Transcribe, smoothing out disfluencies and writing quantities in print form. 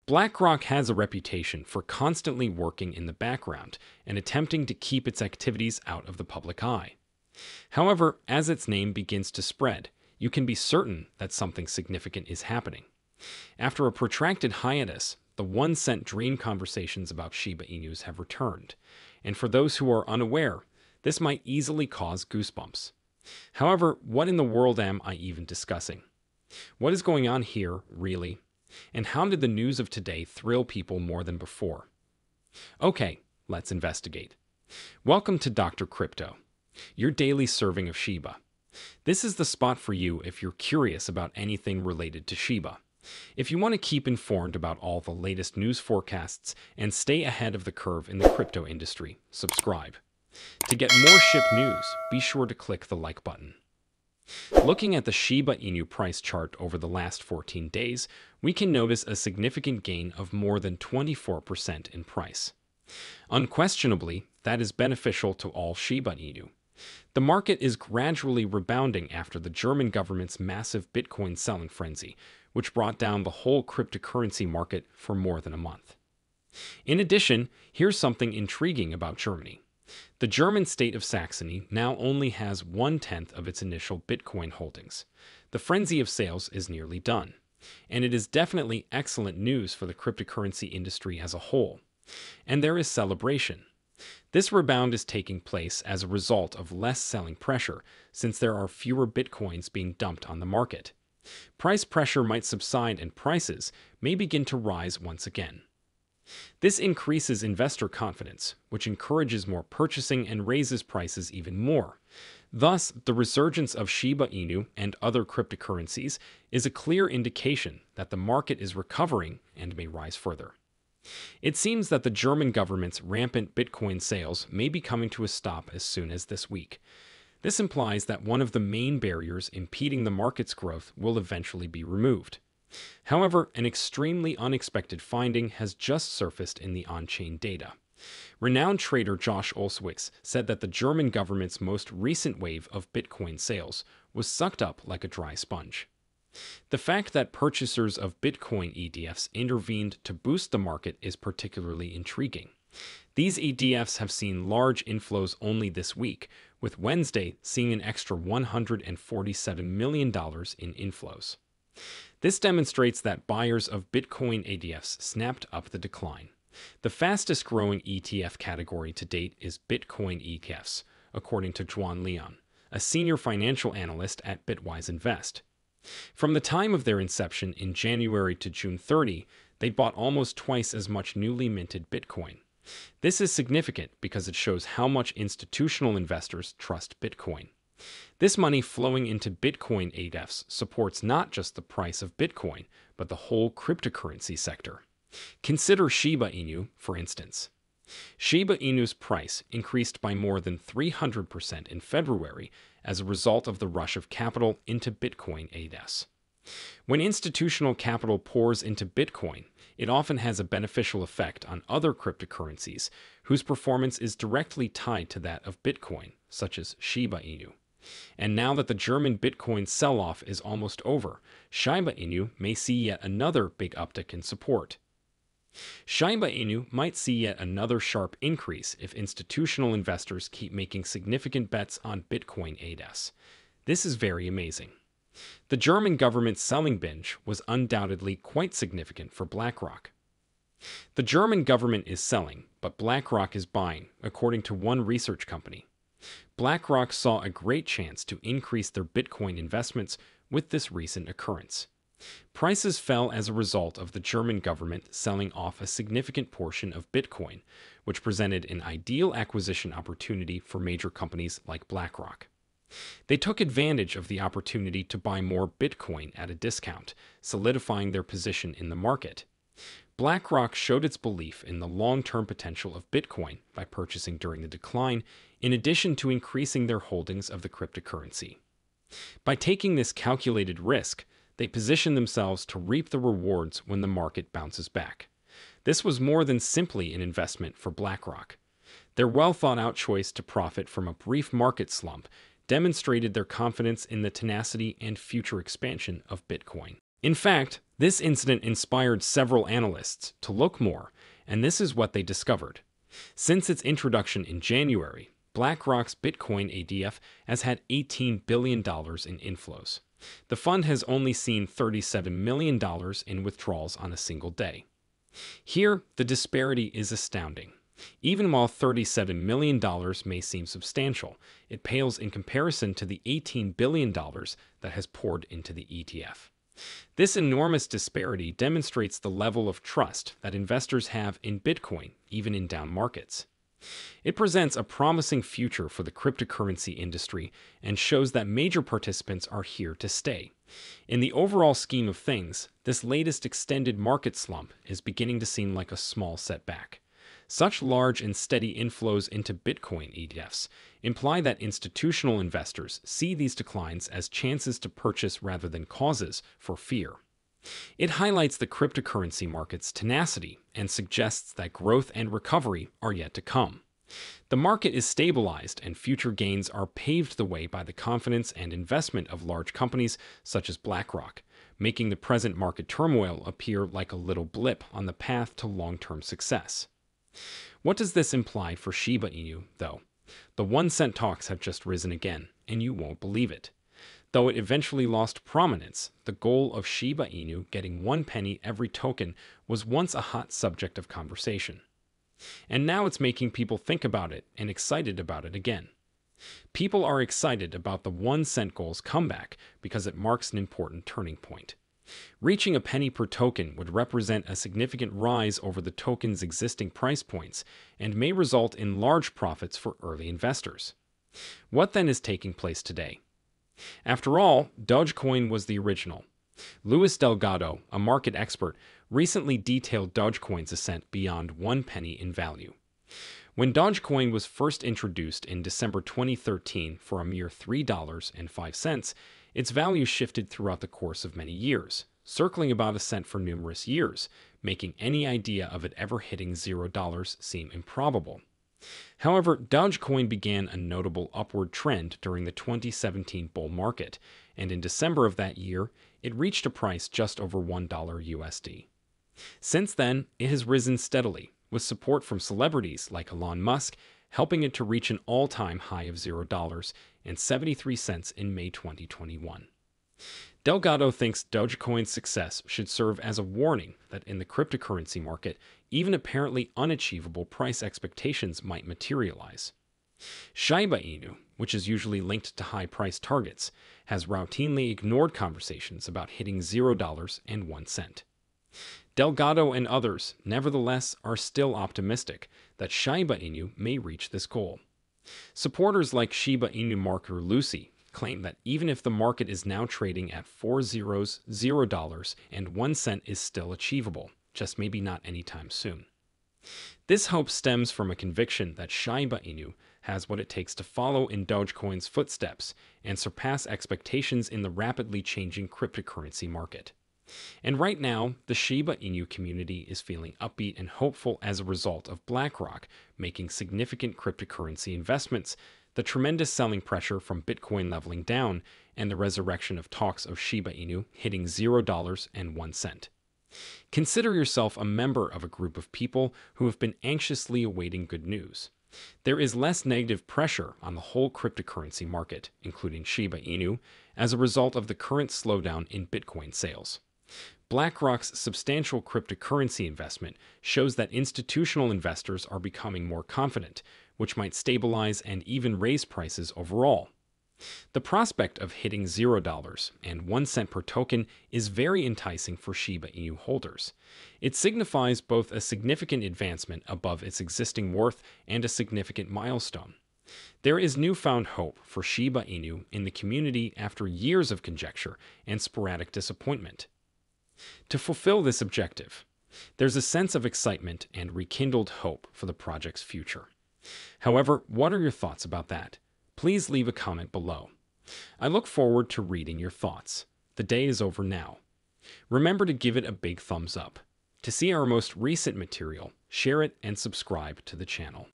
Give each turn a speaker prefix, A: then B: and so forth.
A: BlackRock has a reputation for constantly working in the background and attempting to keep its activities out of the public eye. However, as its name begins to spread, you can be certain that something significant is happening. After a protracted hiatus, the 1-cent dream conversations about Shiba Inus have returned, and for those who are unaware, this might easily cause goosebumps. However, what in the world am I even discussing? What is going on here, really? And how did the news of today thrill people more than before? Okay, let's investigate. Welcome to Dr. Crypto, your daily serving of Shiba. This is the spot for you if you're curious about anything related to Shiba. If you want to keep informed about all the latest news forecasts and stay ahead of the curve in the crypto industry, subscribe. To get more SHIB news, be sure to click the like button. Looking at the Shiba Inu price chart over the last 14 days, we can notice a significant gain of more than 24% in price. Unquestionably, that is beneficial to all Shiba Inu. The market is gradually rebounding after the German government's massive Bitcoin selling frenzy, which brought down the whole cryptocurrency market for more than a month. In addition, here's something intriguing about Germany. The German state of Saxony now only has 1/10 of its initial Bitcoin holdings. The frenzy of sales is nearly done, and it is definitely excellent news for the cryptocurrency industry as a whole. And there is celebration. This rebound is taking place as a result of less selling pressure, since there are fewer Bitcoins being dumped on the market. Price pressure might subside and prices may begin to rise once again. This increases investor confidence, which encourages more purchasing and raises prices even more. Thus, the resurgence of Shiba Inu and other cryptocurrencies is a clear indication that the market is recovering and may rise further. It seems that the German government's rampant Bitcoin sales may be coming to a stop as soon as this week. This implies that one of the main barriers impeding the market's growth will eventually be removed. However, an extremely unexpected finding has just surfaced in the on-chain data. Renowned trader Josh Olszewicz said that the German government's most recent wave of Bitcoin sales was sucked up like a dry sponge. The fact that purchasers of Bitcoin ETFs intervened to boost the market is particularly intriguing. These ETFs have seen large inflows only this week, with Wednesday seeing an extra $147 million in inflows. This demonstrates that buyers of Bitcoin ETFs snapped up the decline. The fastest growing ETF category to date is Bitcoin ETFs, according to Juan Leon, a senior financial analyst at Bitwise Invest. From the time of their inception in January to June 30, they bought almost twice as much newly minted Bitcoin. This is significant because it shows how much institutional investors trust Bitcoin. This money flowing into Bitcoin ETFs supports not just the price of Bitcoin, but the whole cryptocurrency sector. Consider Shiba Inu, for instance. Shiba Inu's price increased by more than 300% in February as a result of the rush of capital into Bitcoin ETFs. When institutional capital pours into Bitcoin, it often has a beneficial effect on other cryptocurrencies whose performance is directly tied to that of Bitcoin, such as Shiba Inu. And now that the German Bitcoin sell-off is almost over, Shiba Inu may see yet another big uptick in support. Shiba Inu might see yet another sharp increase if institutional investors keep making significant bets on Bitcoin ETFs. This is very amazing. The German government's selling binge was undoubtedly quite significant for Blackrock. The German government is selling, but Blackrock is buying, according to one research company. BlackRock saw a great chance to increase their Bitcoin investments with this recent occurrence. Prices fell as a result of the German government selling off a significant portion of Bitcoin, which presented an ideal acquisition opportunity for major companies like BlackRock. They took advantage of the opportunity to buy more Bitcoin at a discount, solidifying their position in the market. BlackRock showed its belief in the long-term potential of Bitcoin by purchasing during the decline, in addition to increasing their holdings of the cryptocurrency. By taking this calculated risk, they position themselves to reap the rewards when the market bounces back. This was more than simply an investment for BlackRock. Their well-thought-out choice to profit from a brief market slump demonstrated their confidence in the tenacity and future expansion of Bitcoin. In fact, this incident inspired several analysts to look more, and this is what they discovered. Since its introduction in January, BlackRock's Bitcoin ADF has had $18 billion in inflows. The fund has only seen $37 million in withdrawals on a single day. Here, the disparity is astounding. Even while $37 million may seem substantial, it pales in comparison to the $18 billion that has poured into the ETF. This enormous disparity demonstrates the level of trust that investors have in Bitcoin, even in down markets. It presents a promising future for the cryptocurrency industry and shows that major participants are here to stay. In the overall scheme of things, this latest extended market slump is beginning to seem like a small setback. Such large and steady inflows into Bitcoin ETFs imply that institutional investors see these declines as chances to purchase rather than causes for fear. It highlights the cryptocurrency market's tenacity and suggests that growth and recovery are yet to come. The market is stabilized and future gains are paved the way by the confidence and investment of large companies such as BlackRock, making the present market turmoil appear like a little blip on the path to long-term success. What does this imply for Shiba Inu, though? The 1 cent talks have just risen again, and you won't believe it. Though it eventually lost prominence, the goal of Shiba Inu getting 1 penny every token was once a hot subject of conversation. And now it's making people think about it and excited about it again. People are excited about the 1 cent goal's comeback because it marks an important turning point. Reaching a penny per token would represent a significant rise over the token's existing price points and may result in large profits for early investors. What then is taking place today? After all, Dogecoin was the original. Luis Delgado, a market expert, recently detailed Dogecoin's ascent beyond 1 penny in value. When Dogecoin was first introduced in December 2013 for a mere $3.05, its value shifted throughout the course of many years, circling about a cent for numerous years, making any idea of it ever hitting $0 seem improbable. However, Dogecoin began a notable upward trend during the 2017 bull market, and in December of that year, it reached a price just over $1 USD. Since then, it has risen steadily, with support from celebrities like Elon Musk, helping it to reach an all-time high of $0.73 in May 2021. Delgado thinks Dogecoin's success should serve as a warning that in the cryptocurrency market, even apparently unachievable price expectations might materialize. Shiba Inu, which is usually linked to high price targets, has routinely ignored conversations about hitting $0 and 1 cent. Delgado and others, nevertheless, are still optimistic that Shiba Inu may reach this goal. Supporters like Shiba Inu marketer Lucy claim that even if the market is now trading at 4 zeros, $0 and 1 cent is still achievable, just maybe not anytime soon. This hope stems from a conviction that Shiba Inu has what it takes to follow in Dogecoin's footsteps and surpass expectations in the rapidly changing cryptocurrency market. And right now, the Shiba Inu community is feeling upbeat and hopeful as a result of BlackRock making significant cryptocurrency investments, the tremendous selling pressure from Bitcoin leveling down, and the resurrection of talks of Shiba Inu hitting $0 and 1 cent. Consider yourself a member of a group of people who have been anxiously awaiting good news. There is less negative pressure on the whole cryptocurrency market, including Shiba Inu, as a result of the current slowdown in Bitcoin sales. BlackRock's substantial cryptocurrency investment shows that institutional investors are becoming more confident, which might stabilize and even raise prices overall. The prospect of hitting $0 and 1 cent per token is very enticing for Shiba Inu holders. It signifies both a significant advancement above its existing worth and a significant milestone. There is newfound hope for Shiba Inu in the community after years of conjecture and sporadic disappointment. To fulfill this objective, there's a sense of excitement and rekindled hope for the project's future. However, what are your thoughts about that? Please leave a comment below. I look forward to reading your thoughts. The day is over now. Remember to give it a big thumbs up. To see our most recent material, share it and subscribe to the channel.